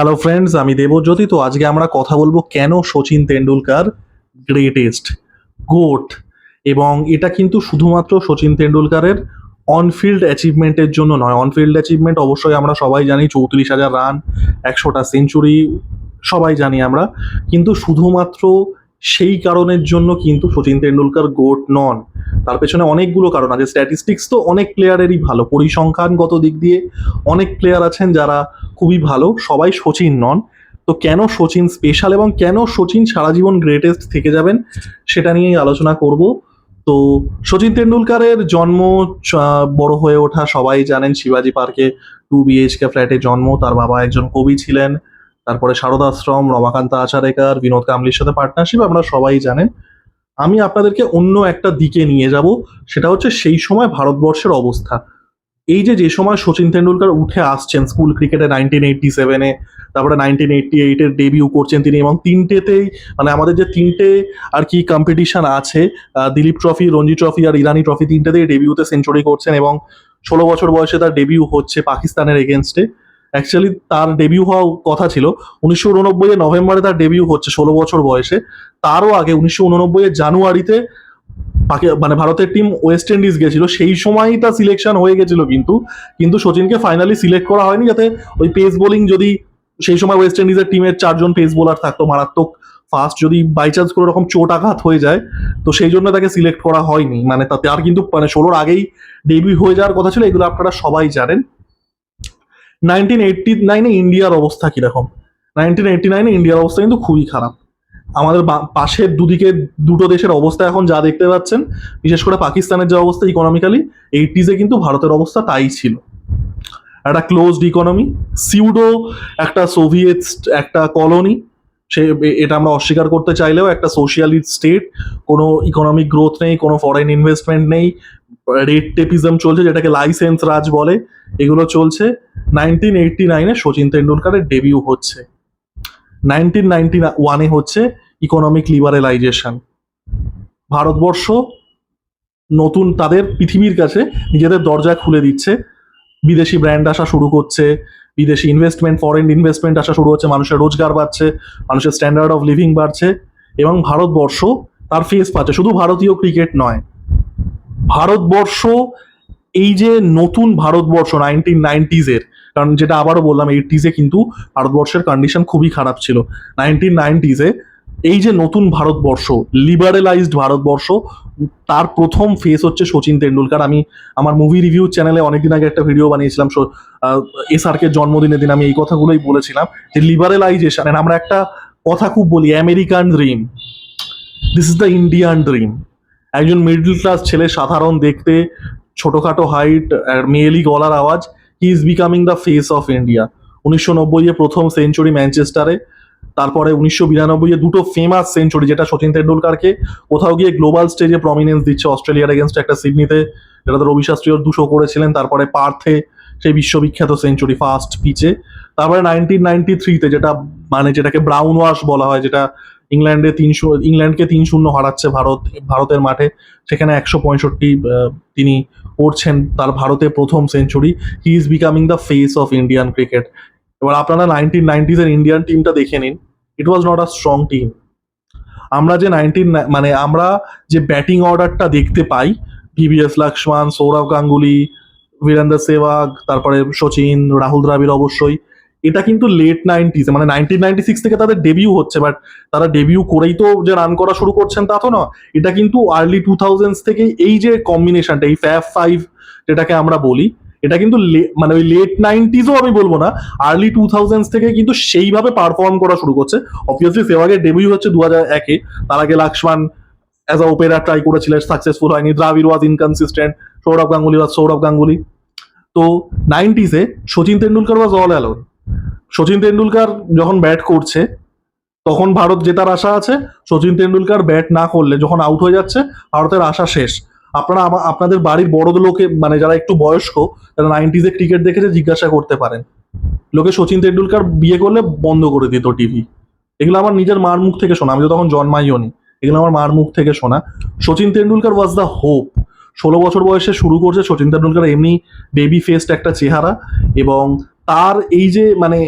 Hello friends, আমি দেবজ্যোতি। তো আজকে আমরা কথা বলবো কেন সচিন তেন্ডুলকার গ্রেটেস্ট, গোট। এবং এটা কিন্তু শুধুমাত্র সচিন তেন্ডুলকারের অনফিল্ড অ্যাচিভমেন্টের জন্য নয়। অনফিল্ড অ্যাচিভমেন্ট অবশ্যই আমরা সবাই জানি, 34,000 রান, 100টা সেঞ্চুরি, সবাই জানি আমরা। কিন্তু শুধুমাত্র সেই কারণের জন্য কিন্তু সচিন তেন্ডুলকার গোট নন। তার পেছনে অনেকগুলো কারণ আছে। স্ট্যাটিস্টিক্স তো অনেক প্লেয়ারেরই ভালো, পরিসংখ্যানগত দিক দিয়ে অনেক প্লেয়ার আছেন যারা খুবই ভালো, সবাই সচিন নন। তো কেন সচিন স্পেশাল এবং কেন সচিন সারা জীবন গ্রেটেস্ট থেকে যাবেন, সেটা নিয়েই আলোচনা করব। তো সচিন তেন্ডুলকারের জন্ম, বড় হয়ে ওঠা সবাই জানেন শিবাজি পার্কে 2 BHK ফ্ল্যাটে জন্ম। তার বাবা একজন কবি ছিলেন। তারপরে শারদাশ্রম, রমাকান্ত আচারেকার, বিনোদ কাম্বলির সাথে পার্টনারশিপ, আমরা সবাই জানেন। আমি আপনাদেরকে অন্য একটা দিকে নিয়ে যাব, সেটা হচ্ছে সেই সময় ভারতবর্ষের অবস্থা। এই যে সময় সচিন তেন্ডুলকার উঠে আসছেন স্কুল ক্রিকেটে 1987-এ, তারপরে 1988-এর ডেবিউ করছেন তিনি, এবং তিনটেতেই মানে আমাদের যে তিনটে আর কি কম্পিটিশন আছে, দিলীপ ট্রফি, রঞ্জি ট্রফি আর ইরানি ট্রফি, তিনটেতেই ডেবিউতে সেঞ্চুরি করছেন। এবং 16 বছর বয়সে তার ডেবিউ হচ্ছে পাকিস্তানের এগেনস্টে। অ্যাকচুয়ালি তার ডেবিউ হওয়া কথা ছিল 1989 নভেম্বরে, তার ডেবিউ হচ্ছে 16 বছর বয়সে। তারও আগে 1989 জানুয়ারিতে মানে ভারতের টিম ওয়েস্ট ইন্ডিজ গেছিল, সেই সময়ই তার সিলেকশন হয়ে গেছিল। কিন্তু কিন্তু সচিনকে ফাইনালি সিলেক্ট করা হয়নি, যাতে ওই পেস বোলিং, যদি সেই সময় ওয়েস্ট ইন্ডিজের টিমের 4জন পেস বোলার থাকতো মারাত্মক ফাস্ট, যদি বাই চান্স কোনো রকম চোট আঘাত হয়ে যায়, তো সেই জন্য তাকে সিলেক্ট করা হয়নি। মানে তাতে আর কিন্তু মানে 16-র আগেই ডেবিউ হয়ে যাওয়ার কথা ছিল, এগুলো আপনারা সবাই জানেন। 1989-এ ইন্ডিয়ার অবস্থা কিরকম? 1989-এ ইন্ডিয়ার অবস্থা কিন্তু খুবই খারাপ। আমাদের পাশের দুদিকে দুটো দেশের অবস্থা এখন যা দেখতে পাচ্ছেন, বিশেষ করে পাকিস্তানের যে অবস্থা ইকোনমিক্যালি, 80s-এ কিন্তু ভারতের অবস্থা তাই ছিল। একটা ক্লোজড ইকোনমি, সিউডো একটা সোভিয়েত একটা কলোনি, সে এটা আমরা অস্বীকার করতে চাইলেও একটা সোশিয়ালিস্ট স্টেট। কোনো ইকোনমিক গ্রোথ নেই, কোনো ফরেন ইনভেস্টমেন্ট নেই, রেড টেপিজম চলছে, যেটাকে লাইসেন্স রাজ বলে, এগুলো চলছে। 1989-এ সচিন তেন্ডুলকারের ডেবিউ হচ্ছে। 1991-এ হচ্ছে ইকোনমিক লিবারেলাইজেশন। ভারতবর্ষ নতুন তাদের পৃথিবীর কাছে নিজেদের দরজা খুলে দিচ্ছে, বিদেশি ব্র্যান্ড আসা শুরু করছে, বিদেশি ইনভেস্টমেন্ট, ফরেন ইনভেস্টমেন্ট আসা শুরু হচ্ছে, মানুষের রোজগার বাড়ছে, মানুষের স্ট্যান্ডার্ড অফ লিভিং বাড়ছে, এবং ভারতবর্ষ তার ফেস পাচ্ছে। শুধু ভারতীয় ক্রিকেট নয়, ভারতবর্ষ, এই যে নতুন ভারতবর্ষ 1990s-এর, কারণ যেটা আবারও বললাম 80s-এ কিন্তু ভারতবর্ষের কন্ডিশন খুবই খারাপ ছিল। 1990s-এ এই যে নতুন ভারতবর্ষ, লিবারেলাইজড ভারতবর্ষ, তার প্রথম ফেস হচ্ছে সচিন তেন্ডুলকার। আমি আমার মুভি রিভিউ চ্যানেলে অনেকদিন আগে একটা ভিডিও বানিয়েছিলাম, SRK জন্মদিনের দিন আমি এই কথাগুলোই বলেছিলাম যে লিবারেলাইজেশন। আমরা একটা কথা খুব বলি, American dream, this is the Indian dream. একজন মিডল ক্লাস ছেলে, সাধারণ দেখতে, ছোটখাটো হাইট আর মেয়েলি গলার আওয়াজ, he is becoming the face of India. 1990-এ প্রথম সেঞ্চুরি ম্যানচেস্টারে, তারপরে 1992-এ দুটো ফেমাস সেঞ্চুরি, যেটা সচিন তেন্ডুলকারকে কোথাও গিয়ে গ্লোবাল স্টেজে প্রমিনেন্স দিচ্ছে। অস্ট্রেলিয়ার এগেনস্ট একটা সিডনিতে, যেটাতে রবি শাস্ত্রীও 200 করেছিলেন, তারপরে পার্থে সেই বিশ্ববিখ্যাত সেঞ্চুরি ফার্স্ট পিচে, তারপরে 1993-তে যেটা মানে যেটাকে ব্রাউন ওয়াশ বলা হয়, যেটা ইংল্যান্ডকে 3-0 হারাচ্ছে ভারতের মাঠে, সেখানে 165 তিনি করছেন, তার ভারতে প্রথম century. He is becoming the face of Indian cricket. এবার আপনারা 1990s-এর ইন্ডিয়ান টিমটা দেখে নিন, it was not a strong team. আমরা যে আমরা যে ব্যাটিং অর্ডারটা দেখতে পাই, VVS লক্ষ্মণ, সৌরভ গাঙ্গুলি, বীরেন্দ্র সেহবাগ, তারপরে সচিন, রাহুল দ্রাবিড় অবশ্যই, এটা কিন্তু লেট 90s, মানে 1996 থেকে তাদের ডেবিউ হচ্ছে। বাট তারা ডেবিউ করেই তো যে রান করা শুরু করছেন তা তো না, এটা কিন্তু আর্লি 2000s থেকে এই যে কম্বিনেশনটা, এই FAB5 যেটাকে আমরা বলি, এটা কিন্তু মানে ওই লেট 90s-ও আমি বলবো না, আর্লি 2000s থেকে কিন্তু সেইভাবে পারফর্ম করা শুরু করছে। অবভিয়াসলি সেহবাগের ডেবিউ হচ্ছে 2001-এ, তার আগে Laxman as a opener try করেছিলেন, সাকসেসফুল হয়নি। Dravid was inconsistent, Sourav Ganguly. তো 90s-এ Sachin Tendulkar was all alone. Sachin Tendulkar যখন ব্যাট করছে, তখন ভারত জেতার আশা আছে। সচিন তেন্ডুলকার ব্যাট না করলে, যখন আউট হয়ে যাচ্ছে, ভারতের আশা শেষ। আপনারা আপনাদের বাড়ির বড় লোকে, মানে যারা একটু বয়স্ক, যারা 90s-এ ক্রিকেট দেখেছে, জিজ্ঞাসা করতে পারেন, লোকে সচিন তেন্ডুলকার বিয়ে করলে বন্ধ করে দিত টিভি। এগুলো আমার নিজের মার মুখ থেকে শোনা, আমি তো তখন জন্মাইও নি, এগুলো আমার মার মুখ থেকে শোনা। Sachin Tendulkar was the hope. 16 বছর বয়সে শুরু করছে সচিন তেন্ডুলকার, এমনি বেবি ফেসড একটা চেহারা, এবং তার এই যে মানে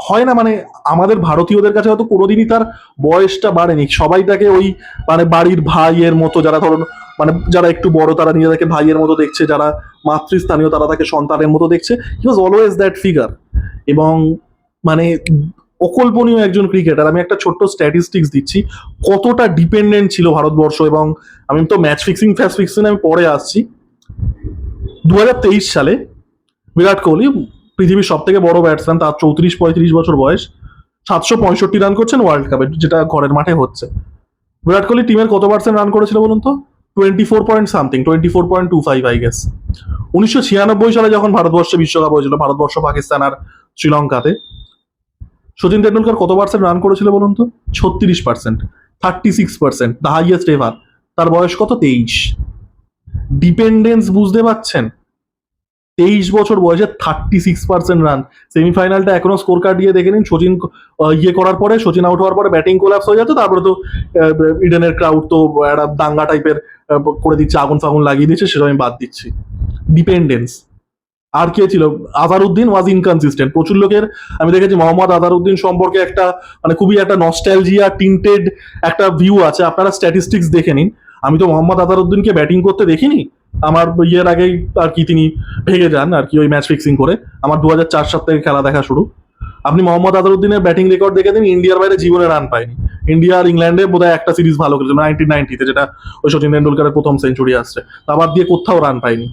হয় না, মানে আমাদের ভারতীয়দের কাছে হয়তো কোনোদিনই তার বয়সটা বাড়েনি, সবাই তাকে ওই মানে বাড়ির ভাইয়ের মতো, যারা ধরুন মানে যারা একটু বড় তারা নিজেদেরকে ভাইয়ের মতো দেখছে, যারা মাতৃস্থানীয় তারা তাকে সন্তানের মতো দেখছে। হি ওয়াজ অলওয়েজ দ্যাট ফিগার। এবং মানে অকল্পনীয় একজন ক্রিকেটার। আমি একটা ছোট্ট স্ট্যাটিস্টিক্স দিচ্ছি কতটা ডিপেন্ডেন্ট ছিল ভারতবর্ষ। এবং আমি তো ম্যাচ ফিক্সিং ফ্যাচ ফিক্সিং আমি পরে আসছি। 2023 সালে বিরাট কোহলি পৃথিবীর সব থেকে বড় ব্যাটসম্যান, তার 34-35 বছর বয়স, 765 রান করছেন ওয়ার্ল্ড কাপে, যেটা ঘরের মাঠে হচ্ছে। বিরাট কোহলি টিমের কত পার্সেন্ট রান করেছিল বলুন তো? 24 পয়েন্ট সামথিং, 24.25 আই গেস। 1996 সালে যখন ভারতবর্ষে বিশ্বকাপ হয়েছিল, ভারতবর্ষ পাকিস্তান আর শ্রীলঙ্কাতে, সচিন তেন্ডুলকর কত পার্সেন্ট রান করেছিল বলুন তো? 36%, 36%, দ্য হাইয়েস্ট এভার। তার বয়স কত? 23। ডিপেন্ডেন্স বুঝতে পারছেন? 23 বছর বয়সে 36% রান। সেমিফাইনালটা এখনো স্কোর কার্ড দিয়ে দেখে নিন। সচিন ইয়ে করার পরে, সচিন আউট হওয়ার পরে ব্যাটিং কোলাপস হয়ে যাচ্ছে, তারপরে তো ইডেনের ক্রাউড তো একটা দাঙ্গা টাইপের করে দিচ্ছে, আগুন ফাগুন লাগিয়ে দিচ্ছে, সেটা আমি বাদ দিচ্ছি। ডিপেন্ডেন্স। আর কে ছিল? আজারউদ্দিন ওয়াজ ইনকনসিস্টেন্ট। প্রচুর লোকের আমি দেখেছি মোহাম্মদ আজারউদ্দিন সম্পর্কে একটা মানে খুবই একটা নস্টালজিয়া টিন্টেড একটা ভিউ আছে। আপনারা স্ট্যাটিস্টিক্স দেখে নিন। আমি তো মোহাম্মদ আজারউদ্দিনকে ব্যাটিং করতে দেখিনি। আমার ইয়ের আগেই আর কি তিনি ভেঙে যান আর কি ওই ম্যাচ ফিক্সিং করে। আমার 2004 সাল থেকে খেলা দেখা শুরু। আপনি মোহাম্মদ আজারউদ্দিনের ব্যাটিং রেকর্ড দেখে দিন, ইন্ডিয়ার বাইরে জীবনে রান পায়নি। ইন্ডিয়া আর ইংল্যান্ডে বোধহয় একটা সিরিজ ভালো করেছে 1990-তে, যেটা ওই সচিন তেন্ডুলকারের প্রথম সেঞ্চুরি আসছে। তারপর দিয়ে কোথাও রান পায়নি।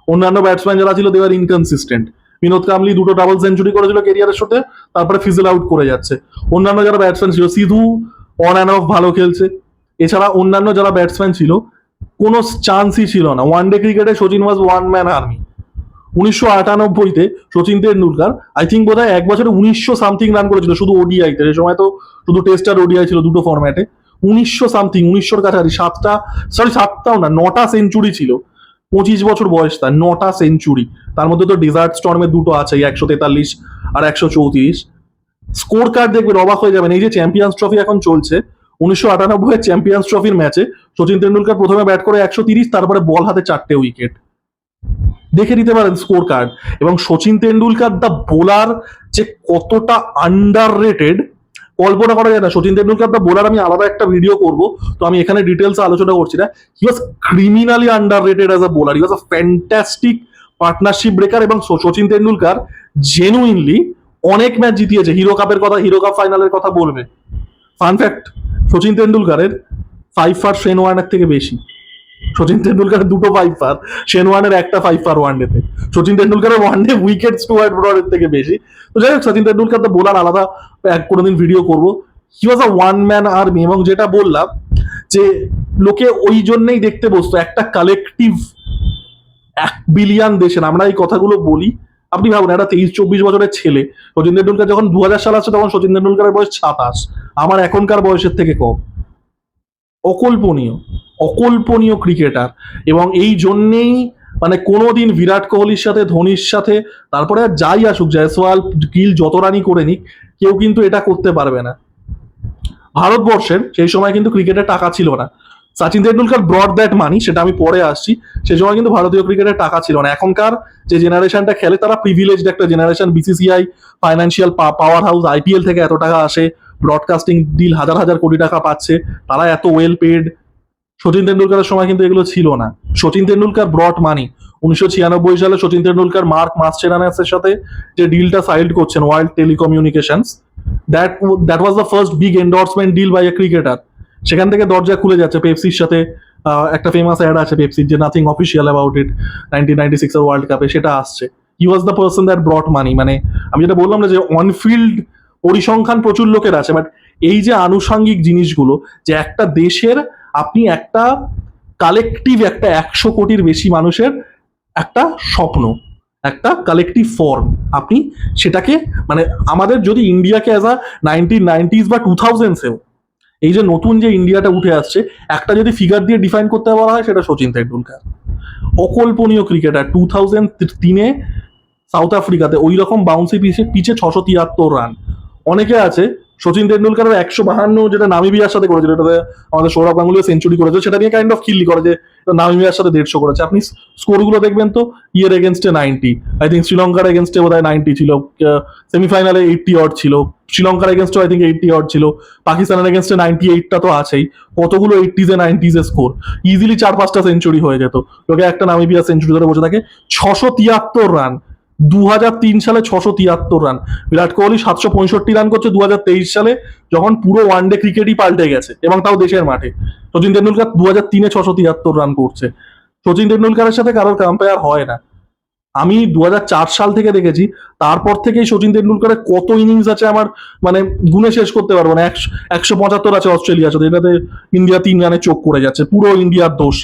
অন্যান্য ব্যাটসম্যান যারা ছিল দেওয়ার ইনকনসিস্টেন্ট। বিনোদ কামলি 2টো ডাবল সেঞ্চুরি করেছিল কেরিয়ারের শুরুতে, তারপরে ফিজল আউট করে যাচ্ছে। অন্যান্য যারা ব্যাটসম্যান ছিল, সিধু অন অ্যান্ড অফ ভালো খেলছে। এছাড়া অন্যান্য যারা ব্যাটসম্যান ছিল কোনো চান্সই ছিল না। ওয়ান ডে ক্রিকেটে Sachin was one man army. 1998-তে সচিন তেন্ডুলকার আই থিঙ্ক বোধহয় এক বছরে 1900 সামথিং রান করেছিল শুধু ওডিআইতে। সেই সময় তো শুধু টেস্ট আর ওডিআই ছিল দুটো ফরম্যাটে। 1900 সামথিং, 1900-র কাছাকাছি, 7টাও না, 9টা সেঞ্চুরি ছিল। 25 বছর বয়স তার, 9টা সেঞ্চুরি। তার মধ্যে তো ডেজার্ট স্টর্মে দুটো আছে, 143 আর 134। স্কোর কার্ড দেখবেন অবাক হয়ে যাবেন। এই যে চ্যাম্পিয়ন্স ট্রফি এখন চলছে, 1998-এর চ্যাম্পিয়ন্স ট্রফির ম্যাচে সচিন তেন্ডুলকার প্রথমে ব্যাট করে 130, তারপরে বল হাতে 4টে উইকেট। দেখে নিতে পারেন স্কোর কার্ড। এবং সচিন তেন্ডুলকার দ্য বোলার যে কতটা আন্ডার রেটেড কল্পনা করা যায় না। সচিন তেন্ডুলকার দ্য বোলার আমি আলাদা একটা ভিডিও করব, তো আমি এখানে ডিটেলস আলোচনা করছি না। He was criminally underrated as a bowler. He was a fantastic partnership breaker. এবং সচিন তেন্ডুলকার জেনুইনলি অনেক ম্যাচ জিতিয়েছে। হিরো কাপের কথা, হিরো কাপ ফাইনালের কথা বলবে। ফান ফ্যাক্ট, সচিন তেন্ডুলকারের 5 পার শেন ওয়ার্নের থেকে বেশি। সচিন তেন্ডুলকারের 2টো 5 পার, শেন ওয়ার্নের একটা 5 পার ওয়ানডেতে। সচিন তেন্ডুলকারের ওয়ানডে উইকেট স্টুয়ার্ট ব্রডের থেকে বেশি। তো যাই হোক, সচিন তেন্ডুলকার তো বোলার আলাদা কোনোদিন ভিডিও করবো। হি was a one man army. এবং যেটা বললাম যে লোকে ওই জন্যই দেখতে বসতো, একটা কালেকটিভ 1 বিলিয়ন দেশের। আমরা এই কথাগুলো বলি, আপনি ভাবুন একটা 23-24 বছরের ছেলে। সচিন তেন্ডুলকার যখন 2000 সাল আসছে তখন সচিন তেন্ডুলকারের বয়স 27, আমার এখনকার বয়সের থেকে কম। অকল্পনীয়, অকল্পনীয় ক্রিকেটার। এবং এই জন্যেই মানে কোনোদিন বিরাট কোহলির সাথে, ধোনির সাথে, তারপরে আর যাই আসুক, জয়সওয়াল, গিল যত রানই করে নিক, কেউ কিন্তু এটা করতে পারবে না। ভারতবর্ষের সেই সময় কিন্তু ক্রিকেটের টাকা ছিল না। Sachin Tendulkar brought that money, সেটা আমি পরে আসছি। সেই সময় কিন্তু ভারতীয় ক্রিকেটের টাকা ছিল না। এখনকার যে জেনারেশনটা খেলে তারা প্রিভিলেজড একটা generation. BCCI financial power house, IPL থেকে এত টাকা আসে, ব্রডকাস্টিং ডিল হাজার হাজার কোটি টাকা পাচ্ছে, তারা এত ওয়েল পেড। সচিন তেন্ডুলকারের সময় কিন্তু এগুলো ছিল না। সচিন তেন্ডুলকার ব্রড মানি। 1996 সালে সচিন তেন্ডুলকার মার্ক মাসচেরানোসের সাথে যে ডিলটা সাইল্ড করছেন, World Telecommunications, that was the first big endorsement deal by a cricketer. সেখান থেকে দরজা খুলে যাচ্ছে। পেপসির সাথে একটা ফেমাস অ্যাড আছে পেপসির, যে nothing official about it, 1996 world কাপে সেটা আসছে। He was the person that brought money. মানে আমি যেটা বললাম না যে অনফিল্ড পরিসংখ্যান প্রচুর লোকের আছে, বাট এই যে আনুষাঙ্গিক জিনিসগুলো, যে একটা দেশের আপনি একটা কালেকটিভ, একটা 100 কোটির বেশি মানুষের একটা স্বপ্ন, একটা কালেকটিভ ফর্ম, আপনি সেটাকে মানে আমাদের যদি ইন্ডিয়াকে অ্যাজ আ 1990s বা 2000s-এও এই যে নতুন যে ইন্ডিয়াটা উঠে আসছে, একটা যদি ফিগার দিয়ে ডিফাইন করতে বলা হয় সেটা সচিন তেন্ডুলকার। অকল্পনীয় ক্রিকেটার। 2003-এ সাউথ আফ্রিকাতে ওই রকম বাউন্সি পিচে 673 রান। অনেকে আছে সচিন তেন্ডুলকারের 152 যেটা নামিবিয়ার সাথে করেছিল, এটাতে আমাদের সৌরভ গাঙ্গুলিও সেঞ্চুরি করেছে, সেটা নিয়ে কাইন্ড অফ খিল্লি করে যে নামিবিয়ার সাথে 150 করেছে। আপনি স্কোর গুলো দেখবেন তো, ইয়ের এগেনস্টে 90, আই থিঙ্ক শ্রীলঙ্কার এগেনস্টে বোধ হয় 90 ছিল, সেমিফাইনালে 80 অড ছিল, শ্রীলঙ্কার এগেনস্টে আই থিঙ্ক 80 অড ছিল, পাকিস্তানের এগেনস্টে 98টা তো আছেই, কতগুলো 80s এ 90s এ স্কোর, ইজিলি 4-5টা সেঞ্চুরি হয়ে যেত। লোকে একটা নামিবিয়া সেঞ্চুরি ধরে বসে থাকে। 673 রান 2003 সালে, 673 রান। বিরাট কোহলি 765 রান করছে 2023 সালে, যখন পুরো ওয়ানডে ক্রিকেটই পাল্টে গেছে, এবং তাও দেশের মাঠে। সচিন তেন্ডুলকার 2003-এ 673 রান করছে। সচিন তেন্ডুলকারের সাথে কারোর কম্পেয়ার হয় না। আমি 2004 সাল থেকে দেখেছি, তারপর থেকেই সচিন তেন্ডুলকারের কত ইনিংস আছে আমার মানে গুনে শেষ করতে পারবো না। 175 আছে অস্ট্রেলিয়ার সাথে, এটাতে ইন্ডিয়া 3 রানে চোখ করে যাচ্ছে, পুরো ইন্ডিয়ার দোষ।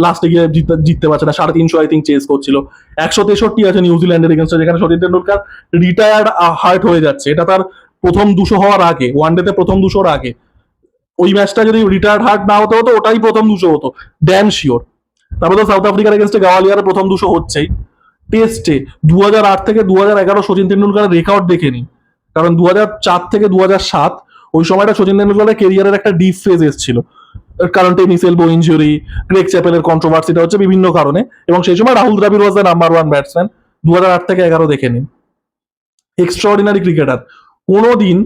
লাস্টে গিয়ে জিততে পারছে না, 350 আই থিঙ্ক চেস করছিল। 163 আছে নিউজিল্যান্ডের এগেনস্টে, যেখানে সচিন তেন্ডুলকার রিটায়ার্ড হার্ট হয়ে যাচ্ছে, এটা তার প্রথম 200 হওয়ার আগে, ওয়ানডেতে প্রথম 200-র আগে। ওই ম্যাচটা যদি রিটায়ার্ড হার্ট না হতো, ওটাই প্রথম 200 হতো, ড্যাম শিওর। তারপরে তো সাউথ আফ্রিকার এগেনস্টে গাওয়ালিয়ারের প্রথম 200 হচ্ছেই। টেস্টে 2008 থেকে 2011 সচিন তেন্ডুলকারের রেকর্ড দেখে নিন, কারণ 2004 থেকে 2007 ওই সময়টা সচিন তেন্ডুলকারের কেরিয়ারের একটা ডিপ ফেজ এসেছিল, কারণ টেনিস এলবো ইনজুরি, গ্রেগ চ্যাপেলের কন্ট্রোভার্সিটা হচ্ছে বিভিন্ন কারণে, এবং সেই সময় Rahul Dravid was the number 1 batsman. 2008 থেকে 11 দেখে নিন, এক্সট্রাঅর্ডিনারি ক্রিকেটার। কোনোদিন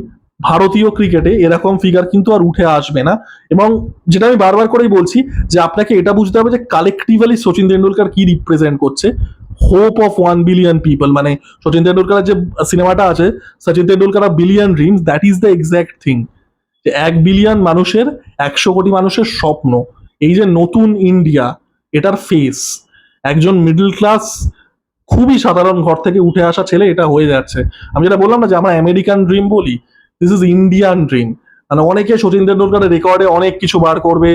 ভারতীয় ক্রিকেটে এরকম ফিগার কিন্তু আর উঠে আসবে না। এবং যেটা আমি বারবার করেই বলছি, যে আপনাকে এটা বুঝতে হবে যে কালেকটিভলি সচিন তেন্ডুলকার কি রিপ্রেজেন্ট করছে। হোপ অফ 1 বিলিয়ন পিপল, মানে সচিন তেন্ডুলকারের যে সিনেমাটা আছে, Sachin Tendulkar billion dreams, that is the exact thing. যে 1 বিলিয়ন মানুষের, 100 কোটি মানুষের স্বপ্ন, এই যে নতুন ইন্ডিয়া, এটার ফেস একজন মিডল ক্লাস, খুবই সাধারণ ঘর থেকে উঠে আসা ছেলে এটা হয়ে যাচ্ছে। আমি যেটা বললাম না, যে আমরা আমেরিকান ড্রিম বলি, দিস ইজ ইন্ডিয়ান ড্রিম। মানে অনেকে সচিন তেন্ডুলকারের রেকর্ডে অনেক কিছু বার করবে,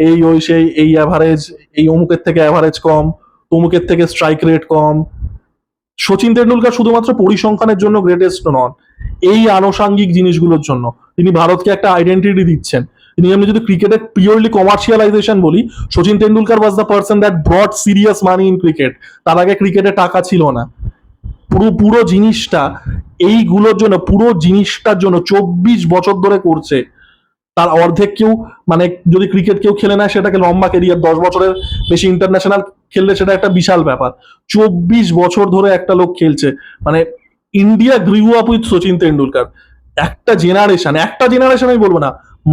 এই ওই সেই, এই অ্যাভারেজ, এই অমুকের থেকে অ্যাভারেজ কম, তমুকের থেকে স্ট্রাইক রেট কম। সচিন তেন্ডুলকার শুধুমাত্র পরিসংখ্যানের জন্য গ্রেটেস্ট নন, এই আনুষাঙ্গিক জিনিসগুলোর জন্য তিনি ভারতকে একটা আইডেন্টিটি দিচ্ছেন। তিনি এমনি যদি ক্রিকেটের পিওরলি কমার্শিয়ালাইজেশন বলি, সচিন তেন্ডুলকার ওয়াজ the person that ব্রট serious money in cricket. তার আগে ক্রিকেটে টাকা ছিল না। পুরো পুরো জিনিসটা এইগুলোর জন্য, পুরো জিনিসটার জন্য 24 বছর ধরে করছে। তার অর্ধেক কেউ, মানে যদি ক্রিকেট কেউ খেলে না, সেটাকে লম্বা কেরিয়ার, 10 বছরের বেশি ইন্টারন্যাশনাল খেললে সেটা একটা বিশাল ব্যাপার। 24 বছর ধরে একটা লোক খেলছে, মানে India grew up with Sachin Tendulkar. একটা জেনারেশন আমি বলবো না,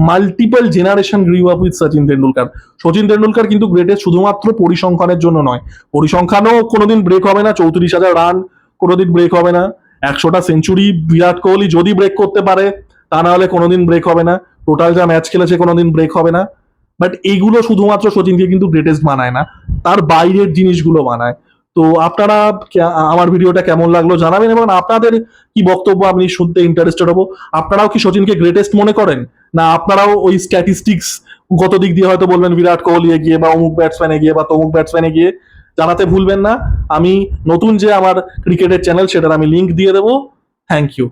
multiple generation grew up with Sachin Tendulkar. Sachin Tendulkar কিন্তু গ্রেটেস্ট শুধুমাত্র পরিসংখ্যানের জন্য নয়, পরিসংখ্যানও কোনোদিন ব্রেক হবে না, 34,000 রান কোনোদিন ব্রেক হবে না, 100টা সেঞ্চুরি বিরাট কোহলি যদি ব্রেক করতে পারে, তা না হলে কোনোদিন ব্রেক হবে না, টোটাল যা ম্যাচ খেলেছে কোনোদিন ব্রেক হবে না। বাট এইগুলো শুধুমাত্র সচিনকে কিন্তু গ্রেটেস্ট বানায় না, তার বাইরের জিনিসগুলো বানায়। তো আপনারা আমার ভিডিওটা কেমন লাগলো জানাবেন, এবং আপনাদের কি বক্তব্য, আমি শুনতে ইন্টারেস্টেড হবো। আপনারাও কি সচিনকে গ্রেটেস্ট মনে করেন, না আপনারাও ওই স্ট্যাটিস্টিক্স গত দিক দিয়ে হয়তো বলবেন বিরাট কোহলি এগিয়ে, বা অমুক ব্যাটসম্যান এগিয়ে, বা তমুক ব্যাটসম্যান এগিয়ে? জানাতে ভুলবেন না। আমি নতুন যে আমার ক্রিকেটের চ্যানেল, সেটার আমি লিঙ্ক দিয়ে দেবো। Thank you.